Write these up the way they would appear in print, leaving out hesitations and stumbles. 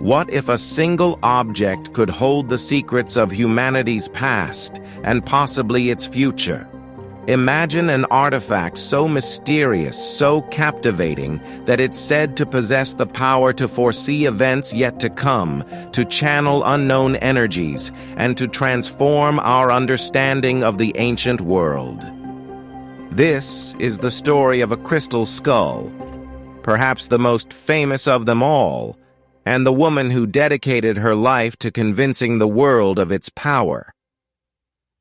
What if a single object could hold the secrets of humanity's past and possibly its future? Imagine an artifact so mysterious, so captivating, that it's said to possess the power to foresee events yet to come, to channel unknown energies, and to transform our understanding of the ancient world. This is the story of a crystal skull, perhaps the most famous of them all, and the woman who dedicated her life to convincing the world of its power.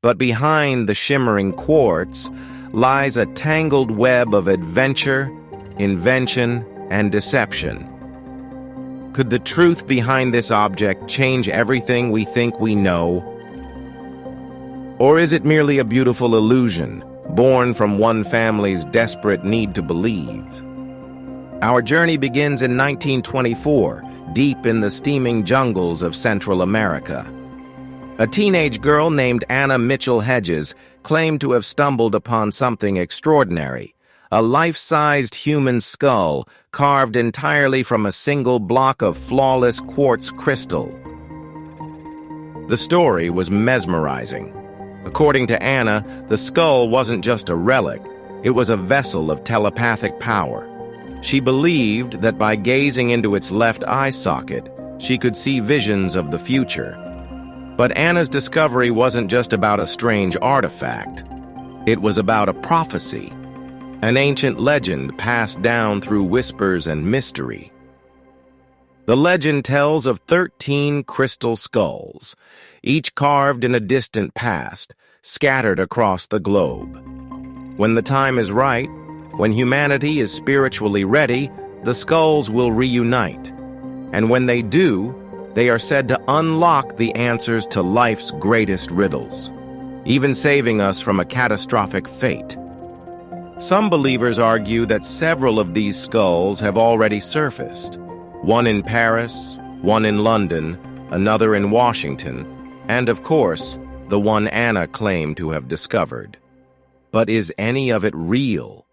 But behind the shimmering quartz lies a tangled web of adventure, invention, and deception. Could the truth behind this object change everything we think we know? Or is it merely a beautiful illusion, born from one family's desperate need to believe? Our journey begins in 1924, deep in the steaming jungles of Central America. A teenage girl named Anna Mitchell-Hedges claimed to have stumbled upon something extraordinary, a life-sized human skull carved entirely from a single block of flawless quartz crystal. The story was mesmerizing. According to Anna, the skull wasn't just a relic, it was a vessel of telepathic power. She believed that by gazing into its left eye socket, she could see visions of the future. But Anna's discovery wasn't just about a strange artifact. It was about a prophecy, an ancient legend passed down through whispers and mystery. The legend tells of 13 crystal skulls, each carved in a distant past, scattered across the globe. When the time is right, when humanity is spiritually ready, the skulls will reunite. And when they do, they are said to unlock the answers to life's greatest riddles, even saving us from a catastrophic fate. Some believers argue that several of these skulls have already surfaced, one in Paris, one in London, another in Washington, and of course, the one Anna claimed to have discovered. But is any of it real?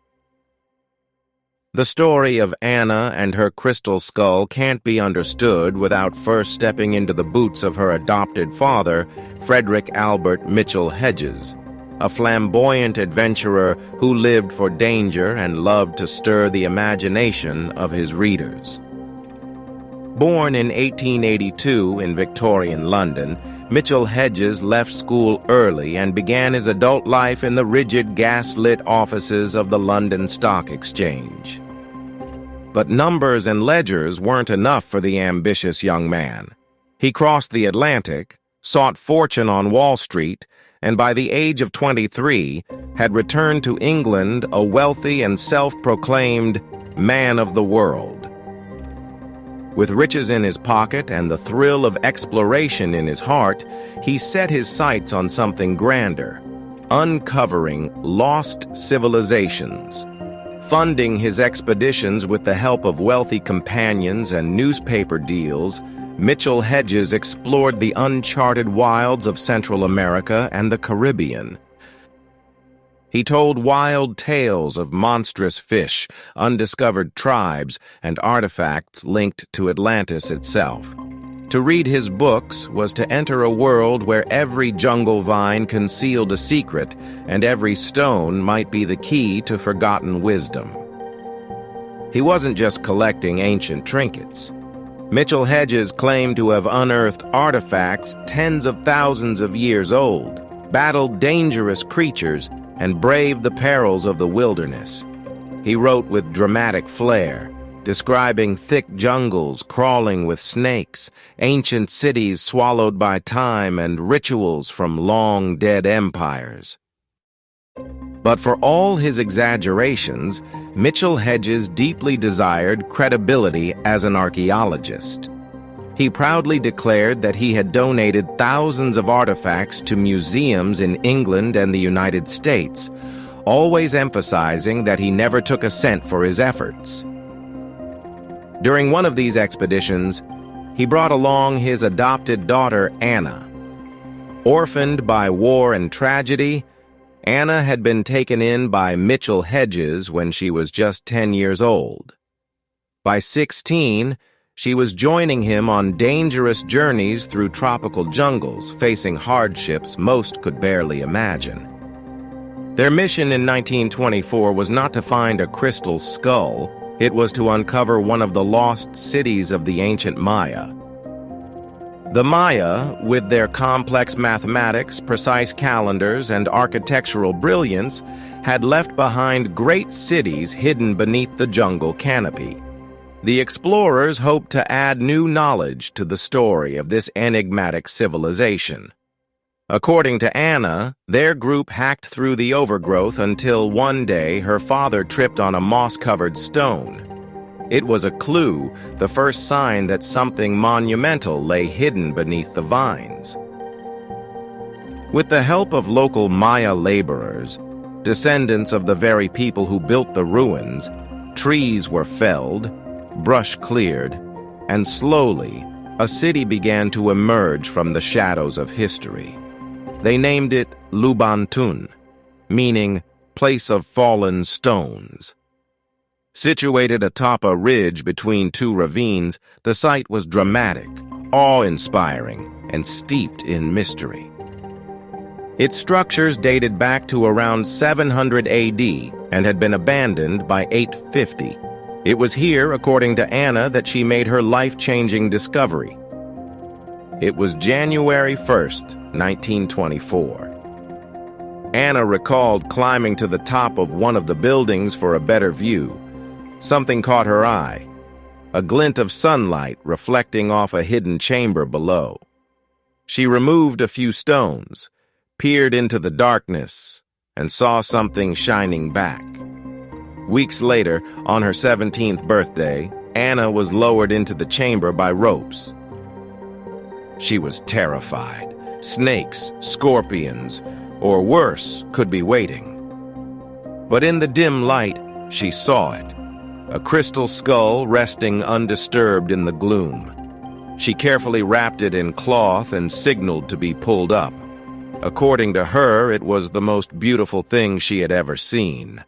The story of Anna and her crystal skull can't be understood without first stepping into the boots of her adopted father, Frederick Albert Mitchell-Hedges, a flamboyant adventurer who lived for danger and loved to stir the imagination of his readers. Born in 1882 in Victorian London, Mitchell-Hedges left school early and began his adult life in the rigid gas-lit offices of the London Stock Exchange. But numbers and ledgers weren't enough for the ambitious young man. He crossed the Atlantic, sought fortune on Wall Street, and by the age of 23 had returned to England a wealthy and self-proclaimed man of the world. With riches in his pocket and the thrill of exploration in his heart, he set his sights on something grander, uncovering lost civilizations. Funding his expeditions with the help of wealthy companions and newspaper deals, Mitchell-Hedges explored the uncharted wilds of Central America and the Caribbean. He told wild tales of monstrous fish, undiscovered tribes, and artifacts linked to Atlantis itself. To read his books was to enter a world where every jungle vine concealed a secret, and every stone might be the key to forgotten wisdom. He wasn't just collecting ancient trinkets. Mitchell-Hedges claimed to have unearthed artifacts tens of thousands of years old, battled dangerous creatures, and braved the perils of the wilderness. He wrote with dramatic flair, describing thick jungles crawling with snakes, ancient cities swallowed by time, and rituals from long-dead empires. But for all his exaggerations, Mitchell-Hedges deeply desired credibility as an archaeologist. He proudly declared that he had donated thousands of artifacts to museums in England and the United States, always emphasizing that he never took a cent for his efforts. During one of these expeditions, he brought along his adopted daughter, Anna. Orphaned by war and tragedy, Anna had been taken in by Mitchell-Hedges when she was just 10 years old. By 16, She was joining him on dangerous journeys through tropical jungles, facing hardships most could barely imagine. Their mission in 1924 was not to find a crystal skull, it was to uncover one of the lost cities of the ancient Maya. The Maya, with their complex mathematics, precise calendars, and architectural brilliance, had left behind great cities hidden beneath the jungle canopy. The explorers hoped to add new knowledge to the story of this enigmatic civilization. According to Anna, their group hacked through the overgrowth until one day her father tripped on a moss-covered stone. It was a clue, the first sign that something monumental lay hidden beneath the vines. With the help of local Maya laborers, descendants of the very people who built the ruins, trees were felled, brush cleared, and slowly, a city began to emerge from the shadows of history. They named it Lubantun, meaning place of fallen stones. Situated atop a ridge between two ravines, the site was dramatic, awe-inspiring, and steeped in mystery. Its structures dated back to around 700 AD and had been abandoned by 850. It was here, according to Anna, that she made her life-changing discovery. It was January 1st, 1924. Anna recalled climbing to the top of one of the buildings for a better view. Something caught her eye, a glint of sunlight reflecting off a hidden chamber below. She removed a few stones, peered into the darkness, and saw something shining back. Weeks later, on her 17th birthday, Anna was lowered into the chamber by ropes. She was terrified. Snakes, scorpions, or worse, could be waiting. But in the dim light, she saw it. A crystal skull resting undisturbed in the gloom. She carefully wrapped it in cloth and signaled to be pulled up. According to her, it was the most beautiful thing she had ever seen.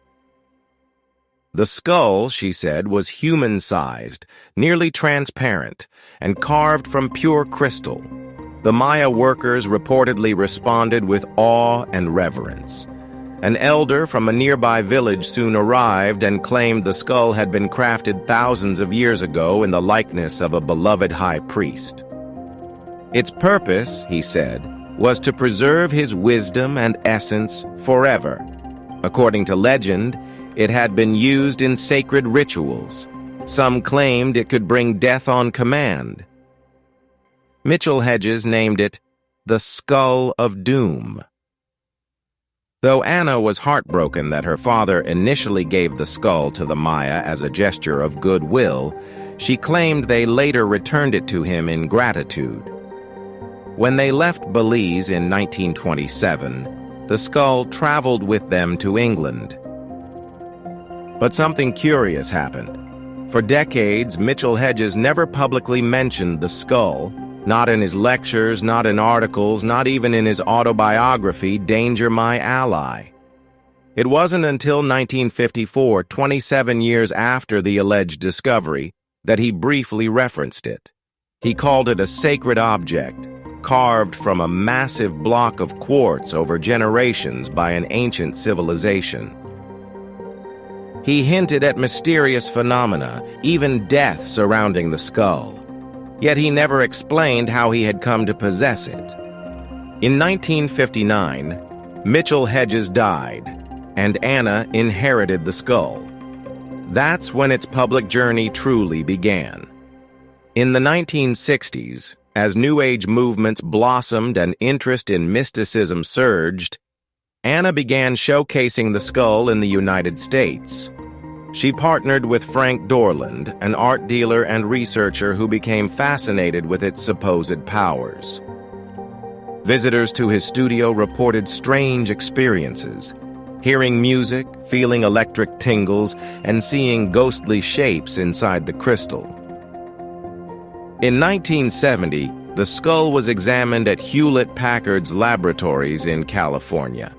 The skull, she said, was human-sized, nearly transparent, and carved from pure crystal. The Maya workers reportedly responded with awe and reverence. An elder from a nearby village soon arrived and claimed the skull had been crafted thousands of years ago in the likeness of a beloved high priest. Its purpose, he said, was to preserve his wisdom and essence forever. According to legend, it had been used in sacred rituals. Some claimed it could bring death on command. Mitchell-Hedges named it the Skull of Doom. Though Anna was heartbroken that her father initially gave the skull to the Maya as a gesture of goodwill, she claimed they later returned it to him in gratitude. When they left Belize in 1927, the skull traveled with them to England. But something curious happened. For decades, Mitchell-Hedges never publicly mentioned the skull, not in his lectures, not in articles, not even in his autobiography, Danger My Ally. It wasn't until 1954, 27 years after the alleged discovery, that he briefly referenced it. He called it a sacred object, carved from a massive block of quartz over generations by an ancient civilization. He hinted at mysterious phenomena, even death surrounding the skull. Yet he never explained how he had come to possess it. In 1959, Mitchell-Hedges died, and Anna inherited the skull. That's when its public journey truly began. In the 1960s, as New Age movements blossomed and interest in mysticism surged, Anna began showcasing the skull in the United States. She partnered with Frank Dorland, an art dealer and researcher who became fascinated with its supposed powers. Visitors to his studio reported strange experiences, hearing music, feeling electric tingles, and seeing ghostly shapes inside the crystal. In 1970, the skull was examined at Hewlett-Packard's laboratories in California.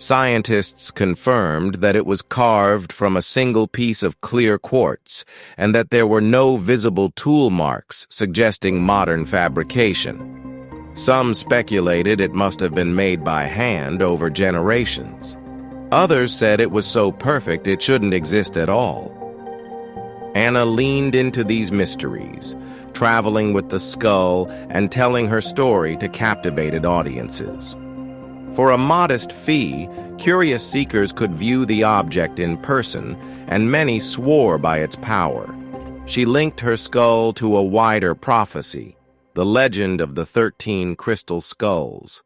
Scientists confirmed that it was carved from a single piece of clear quartz and that there were no visible tool marks suggesting modern fabrication. Some speculated it must have been made by hand over generations. Others said it was so perfect it shouldn't exist at all. Anna leaned into these mysteries, traveling with the skull and telling her story to captivated audiences. For a modest fee, curious seekers could view the object in person, and many swore by its power. She linked her skull to a wider prophecy, the legend of the 13 crystal skulls.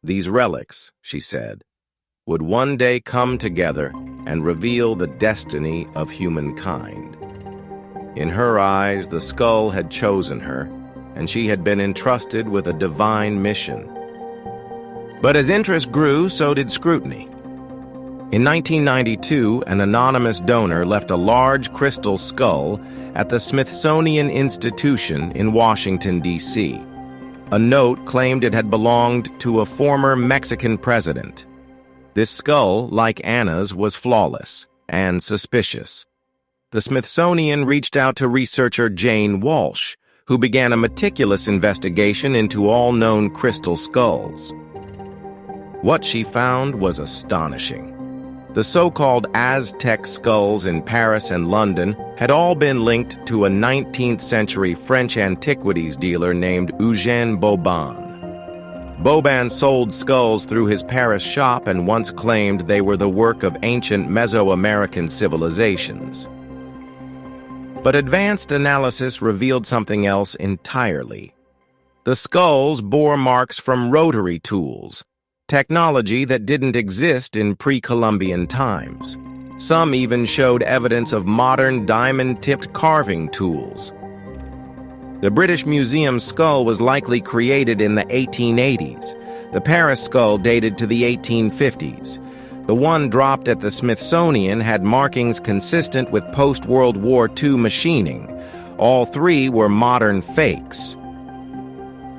These relics, she said, would one day come together and reveal the destiny of humankind. In her eyes, the skull had chosen her, and she had been entrusted with a divine mission. But as interest grew, so did scrutiny. In 1992, an anonymous donor left a large crystal skull at the Smithsonian Institution in Washington, D.C. A note claimed it had belonged to a former Mexican president. This skull, like Anna's, was flawless and suspicious. The Smithsonian reached out to researcher Jane Walsh, who began a meticulous investigation into all known crystal skulls. What she found was astonishing. The so-called Aztec skulls in Paris and London had all been linked to a 19th-century French antiquities dealer named Eugène Boban. Boban sold skulls through his Paris shop and once claimed they were the work of ancient Mesoamerican civilizations. But advanced analysis revealed something else entirely. The skulls bore marks from rotary tools, technology that didn't exist in pre-Columbian times. Some even showed evidence of modern diamond-tipped carving tools. The British Museum skull was likely created in the 1880s. The Paris skull dated to the 1850s. The one dropped at the Smithsonian had markings consistent with post-World War II machining. All three were modern fakes.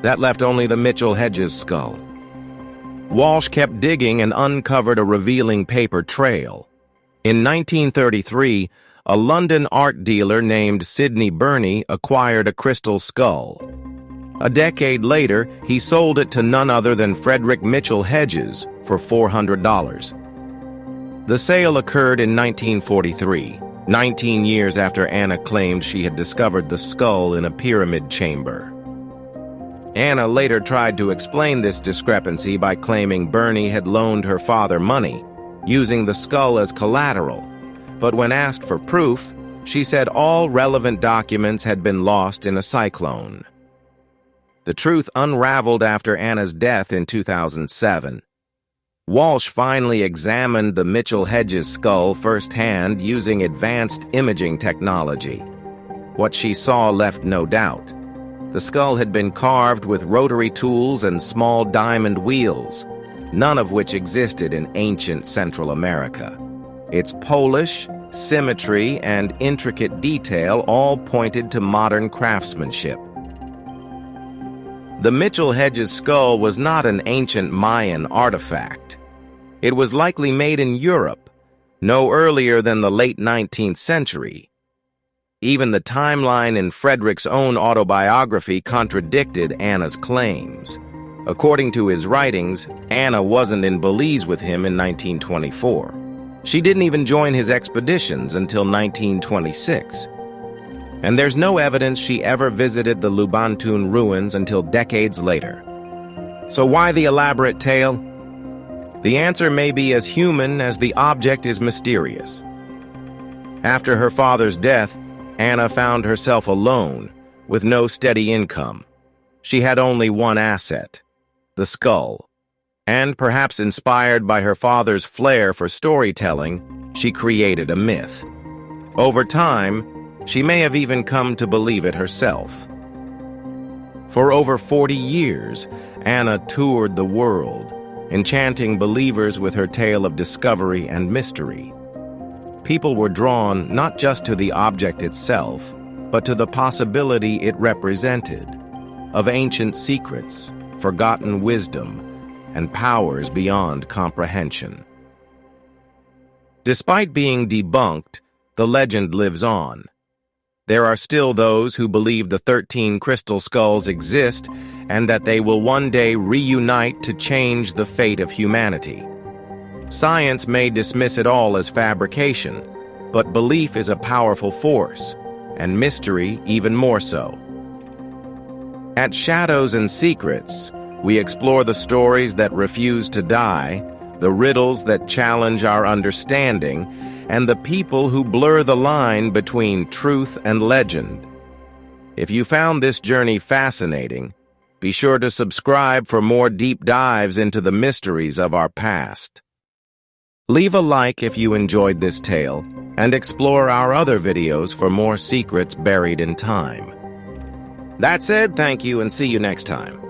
That left only the Mitchell-Hedges skull. Walsh kept digging and uncovered a revealing paper trail. In 1933, a London art dealer named Sidney Burney acquired a crystal skull. A decade later, he sold it to none other than Frederick Mitchell-Hedges for $400. The sale occurred in 1943, 19 years after Anna claimed she had discovered the skull in a pyramid chamber. Anna later tried to explain this discrepancy by claiming Burney had loaned her father money, using the skull as collateral. But when asked for proof, she said all relevant documents had been lost in a cyclone. The truth unraveled after Anna's death in 2007. Walsh finally examined the Mitchell-Hedges skull firsthand using advanced imaging technology. What she saw left no doubt. The skull had been carved with rotary tools and small diamond wheels, none of which existed in ancient Central America. Its polish, symmetry, and intricate detail all pointed to modern craftsmanship. The Mitchell-Hedges skull was not an ancient Mayan artifact. It was likely made in Europe, no earlier than the late 19th century. Even the timeline in Frederick's own autobiography contradicted Anna's claims. According to his writings, Anna wasn't in Belize with him in 1924. She didn't even join his expeditions until 1926. And there's no evidence she ever visited the Lubantun ruins until decades later. So why the elaborate tale? The answer may be as human as the object is mysterious. After her father's death, Anna found herself alone, with no steady income. She had only one asset, the skull. And perhaps inspired by her father's flair for storytelling, she created a myth. Over time, she may have even come to believe it herself. For over 40 years, Anna toured the world, enchanting believers with her tale of discovery and mystery. People were drawn not just to the object itself, but to the possibility it represented, of ancient secrets, forgotten wisdom, and powers beyond comprehension. Despite being debunked, the legend lives on. There are still those who believe the 13 crystal skulls exist and that they will one day reunite to change the fate of humanity. Science may dismiss it all as fabrication, but belief is a powerful force, and mystery even more so. At Shadows and Secrets, we explore the stories that refuse to die, the riddles that challenge our understanding, and the people who blur the line between truth and legend. If you found this journey fascinating, be sure to subscribe for more deep dives into the mysteries of our past. Leave a like if you enjoyed this tale, and explore our other videos for more secrets buried in time. That said, thank you and see you next time.